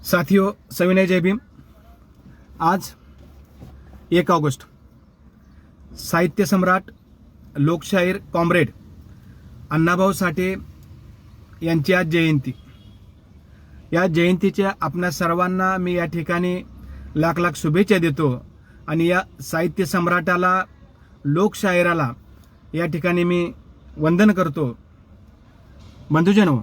साथियों, सविनय जय भीम। आज 1 ऑगस्ट साहित्य सम्राट, लोकशाहीर, कॉम्रेड अण्णाभाऊ साठे यांची आज जयंती। या जयंतीच्या आपणा सर्वांना मी या ठिकाणी लाख लाख शुभेच्छा देतो आणि या साहित्य सम्राटाला, लोकशाहीराला या ठिकाणी मी वंदन करतो। बंधुजनो,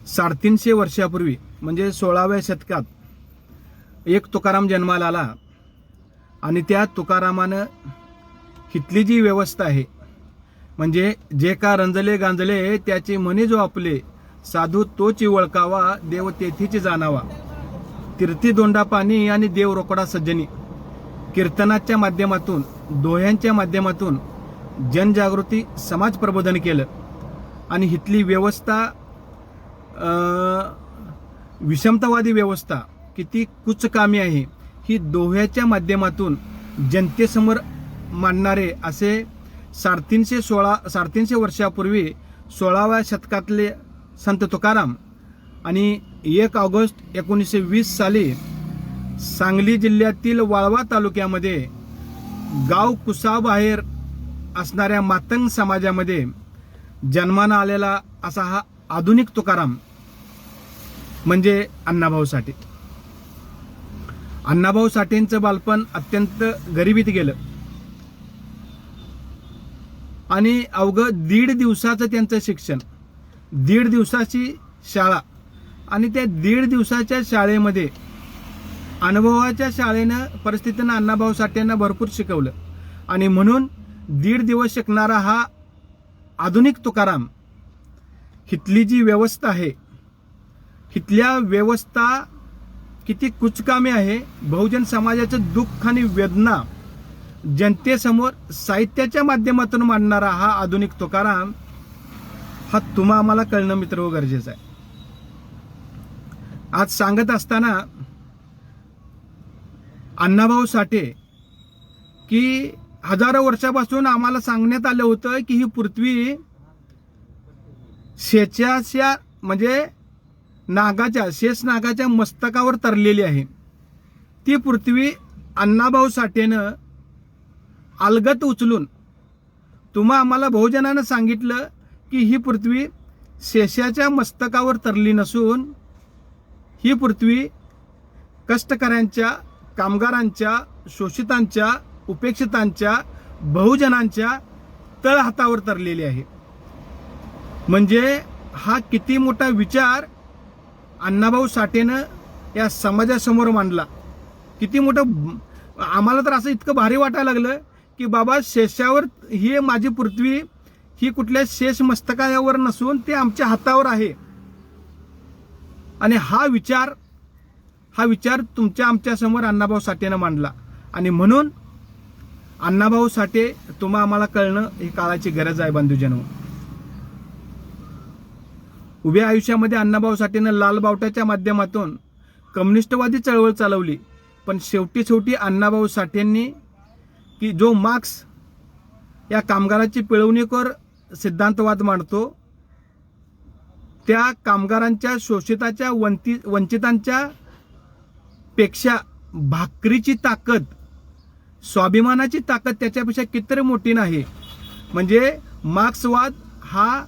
350 वर्षापूर्वी म्हणजे 16व्या शतकात एक तुकाराम जन्माला आला आणि त्या तुकारामानं हितली जी व्यवस्था आहे, म्हणजे जे का रंजले गांजले त्याची म्हणी जो आपले, साधू तोची वळकावा, देव तेथीची जाणावा, तीर्थी दोंडा पाणी आणि देव रोकडा सज्जनी, कीर्तनाच्या माध्यमातून, दोह्यांच्या माध्यमातून जनजागृती, समाज प्रबोधन केलं आणि हितली व्यवस्था, विषमतावादी व्यवस्था किती कुचकामी आहे ही दोह्याच्या माध्यमातून जनतेसमोर मांडणारे असे 350 वर्षापूर्वी 16व्या शतकातले संत तुकाराम आणि 1 ऑगस्ट 1920 साली सांगली जिल्ह्यातील वाळवा तालुक्यामध्ये गाव कुसाबाहेर असणाऱ्या मातंग समाजामध्ये जन्माला आलेला असा हा आधुनिक तुकाराम म्हणजे अण्णाभाऊ साठे। अण्णाभाऊ साठेंचं बालपण अत्यंत गरिबीत गेलं आणि अवघं 1.5 दिवसाचं त्यांचं शिक्षण, 1.5 दिवसाची शाळा आणि त्या 1.5 दिवसाच्या शाळेमध्ये अनुभवाच्या शाळेनं, परिस्थितीनं अण्णाभाऊ साठेंना भरपूर शिकवलं आणि म्हणून 1.5 दिवस शिकणारा हा आधुनिक तुकाराम हितली जी व्यवस्था आहे, हितल्या व्यवस्था किती कुचकामी आहे, बहुजन समाजाचं दुःख आणि वेदना जनतेसमोर साहित्याच्या माध्यमातून मांडणारा हा आधुनिक तुकाराम, हा तुम्हा आम्हाला कळणं मित्र हो गरजेचं आहे। आज सांगत असताना अण्णाभाऊ साठे की हजारो वर्षापासून आम्हाला सांगण्यात आलं होतं की ही पृथ्वी शेषाच्या म्हणजे नागाच्या, शेष नागाच्या मस्तकावर तरलेली आहे। ती पृथ्वी अण्णाभाऊ साठेनं अलगत उचलून तुम्हा आम्हाला बहुजनानं सांगितलं की ही पृथ्वी शेषाच्या मस्तकावर तरली नसून ही पृथ्वी कष्टकऱ्यांच्या, कामगारांच्या, शोषितांच्या, उपेक्षितांच्या, बहुजनांच्या तळहातावर तरलेली आहे। म्हणजे हा किती मोठा विचार अण्णाभाऊ साठेनं या समाजासमोर मांडला। किती मोठं, आम्हाला तर असं इतकं भारी वाटायला लागलं की बाबा शेषावर ही माझी पृथ्वी ही कुठल्या शेष मस्तकावर नसून ते आमच्या हातावर आहे आणि हा विचार तुमच्या आमच्या समोर अण्णाभाऊ साठेनं मांडला आणि म्हणून अण्णाभाऊ साठे तुम्हा आम्हाला कळणं ही काळाची गरज आहे। बंधुजनो, उभ्या आयुष्यामध्ये अण्णाभाऊ साठेनं लाल बावट्याच्या माध्यमातून कम्युनिस्टवादी चळवळ चालवली, पण शेवटी अण्णाभाऊ साठेंनी की जो मार्क्स या कामगाराची पिळवणीखोर सिद्धांतवाद मांडतो, त्या कामगारांच्या, शोषिताच्या, वंचितांच्या पेक्षा भाकरीची ताकद, स्वाभिमानाची ताकद त्याच्यापेक्षा कितीतरी मोठी नाही। म्हणजे मार्क्सवाद हा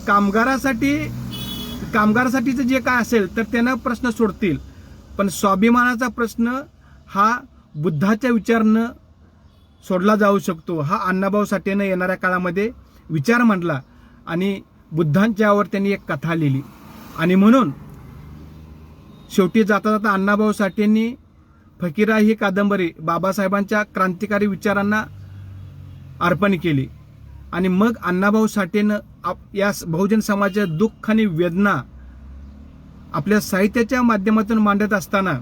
कामगारासाठीचं जे काय असेल तर त्यांना प्रश्न सोडतील, पण स्वाभिमानाचा प्रश्न हा बुद्धाच्या विचारानं सोडला जाऊ शकतो। हा अण्णाभाऊ साठेनं येणाऱ्या काळामध्ये विचार मांडला आणि बुद्धांच्यावर त्यांनी एक कथा लिहिली आणि म्हणून शेवटी जाता जाता अण्णाभाऊ साठेंनी फकीरा ही कादंबरी बाबासाहेबांच्या क्रांतिकारी विचारांना अर्पण केली आणि मग अण्णाभाऊ साठेनं या बहुजन समाजाचं दुःख आणि वेदना आपल्या साहित्याच्या माध्यमातून मांडत असताना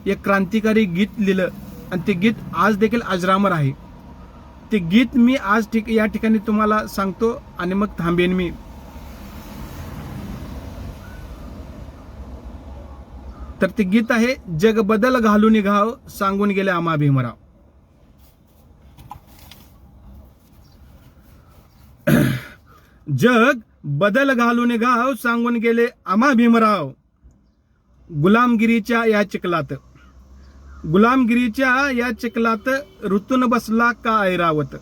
एक क्रांतिकारी गीत लिहिलं आणि ते गीत आज देखील अजरामर आहे। ते गीत मी आज या ठिकाणी तुम्हाला सांगतो आणि मग थांबेन मी। तर ते गीत आहे, जग बदल घालून निघाव, सांगून गेले आम्हा भीमराव। जग बदल घालून गाव सांगून गेले आम्हा भीमराव. गुलामगिरीच्या या चिखलात, गुलामगिरीच्या या चिखलात ऋतून बसला का ऐरावत.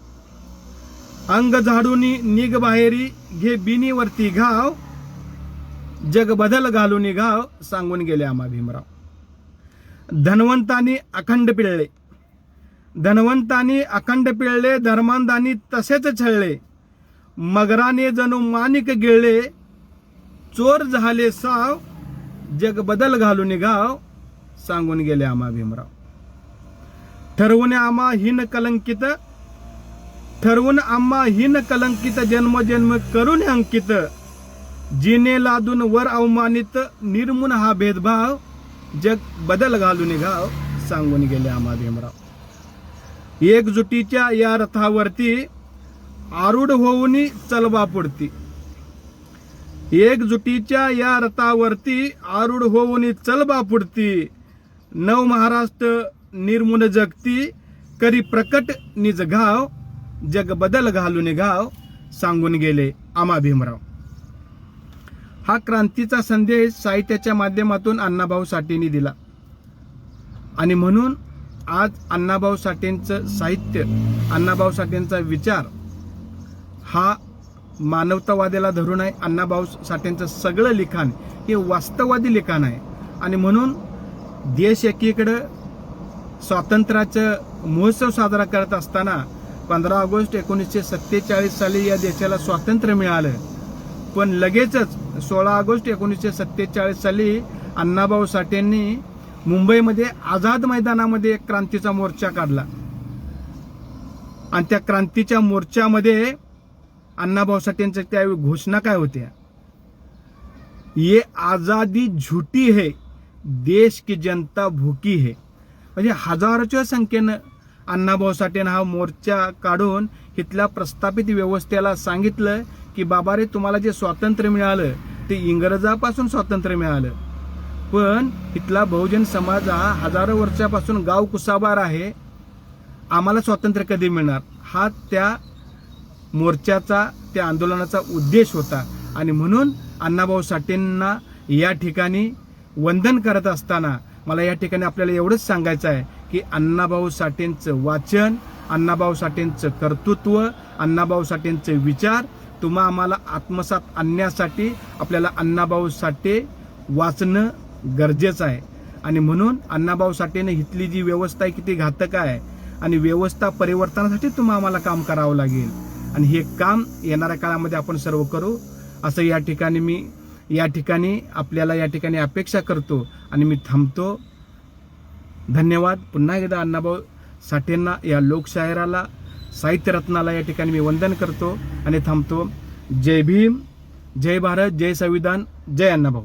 अंग झाडून निघ बाहेरी घे बिनीवरती घाव. जग बदल घालून गाव सांगून गेले आम्हा भीमराव. धनवंतांनी अखंड पिळले, धनवंतांनी अखंड पिळले, धर्मांधांनी तसेच छळले. मगराने जणू माणिक गिळले, चोर झाले साव. जग बदल घालून गाव सांगून गेले आम्हा भीमराव. ठरवून आम्हा हीन कलंकित, ठरवून आम्हा हीन कलंकित, जन्मजन्म करून अंकित. जिने लादून वर अवमानित, निर्मून हा भेदभाव. जग बदल घालून गाव सांगून गेले आम्हा भीमराव. एकजुटीच्या या रथावरती आरूढ होऊन चलवा पुढती. एकजुटीच्या या रथावरती आरूढ होऊन चलवा पुढती. नव महाराष्ट्र निर्मून जगती, करी प्रकट निज घाव. जग बदल घालून गाव सांगून गेले आम्हा भीमराव. हा क्रांतीचा संदेश साहित्याच्या माध्यमातून अण्णाभाऊ साठेंनी दिला आणि म्हणून आज अण्णाभाऊ साठेंचं साहित्य, अण्णाभाऊ साठेंचा विचार हा मानवतावादाला धरून आहे. अण्णाभाऊ साठेंचं सगळं लिखाण हे वास्तववादी लिखाण आहे आणि म्हणून देश एकीकडे स्वातंत्र्याचा महोत्सव साजरा करत असताना 15 ऑगस्ट 1947 साली या देशाला स्वातंत्र्य मिळालं. पण लगेचच 16 ऑगस्ट 1947 साली अण्णाभाऊ साठेंनी मुंबईमध्ये आझाद मैदानामध्ये एक क्रांतीचा मोर्चा काढला आणि त्या क्रांतीच्या मोर्चामध्ये अण्णाभाऊ साठेंच्या त्यावेळी घोषणा काय होत्या, ये आजादी झूठी है, देश की जनता भूकी है. म्हणजे हजारोच्या संख्येनं अण्णाभाऊ साठेंनी हा मोर्चा काढून इथल्या प्रस्थापित व्यवस्थेला सांगितलं की बाबा रे, तुम्हाला जे स्वातंत्र्य मिळालं ते इंग्रजापासून स्वातंत्र्य मिळालं, पण इथला बहुजन समाज हा हजारो वर्षापासून गाव कुसाबार आहे, आम्हाला स्वातंत्र्य कधी मिळणार. हा त्या मोर्चाचा, त्या आंदोलनाचा उद्देश होता आणि म्हणून अण्णाभाऊ साठेंना या ठिकाणी वंदन करत असताना मला या ठिकाणी आपल्याला एवढंच सांगायचं आहे की अण्णाभाऊ साठेंचं वाचन, अण्णाभाऊ साठेंचं कर्तृत्व, अण्णाभाऊ साठेंचे विचार तुम्हा आम्हाला आत्मसात आणण्यासाठी आपल्याला अण्णाभाऊ साठे वाचणं गरजेचं आहे. आणि म्हणून अण्णाभाऊ साठेने इथली जी व्यवस्था आहे किती घातक आहे आणि व्यवस्था परिवर्तनासाठी तुम्हा आम्हाला काम करावं लागेल आणि हे काम येणाऱ्या काळामध्ये आपण सर्व करू असं या ठिकाणी आपल्याला या ठिकाणी अपेक्षा करतो आणि मी थांबतो. धन्यवाद. पुन्हा एकदा अण्णाभाऊ साठेंना, या लोकशाहिराला, साहित्यरत्नाला या ठिकाणी मी वंदन करतो आणि थांबतो. जय भीम, जय भारत, जय संविधान, जय अण्णाभाऊ.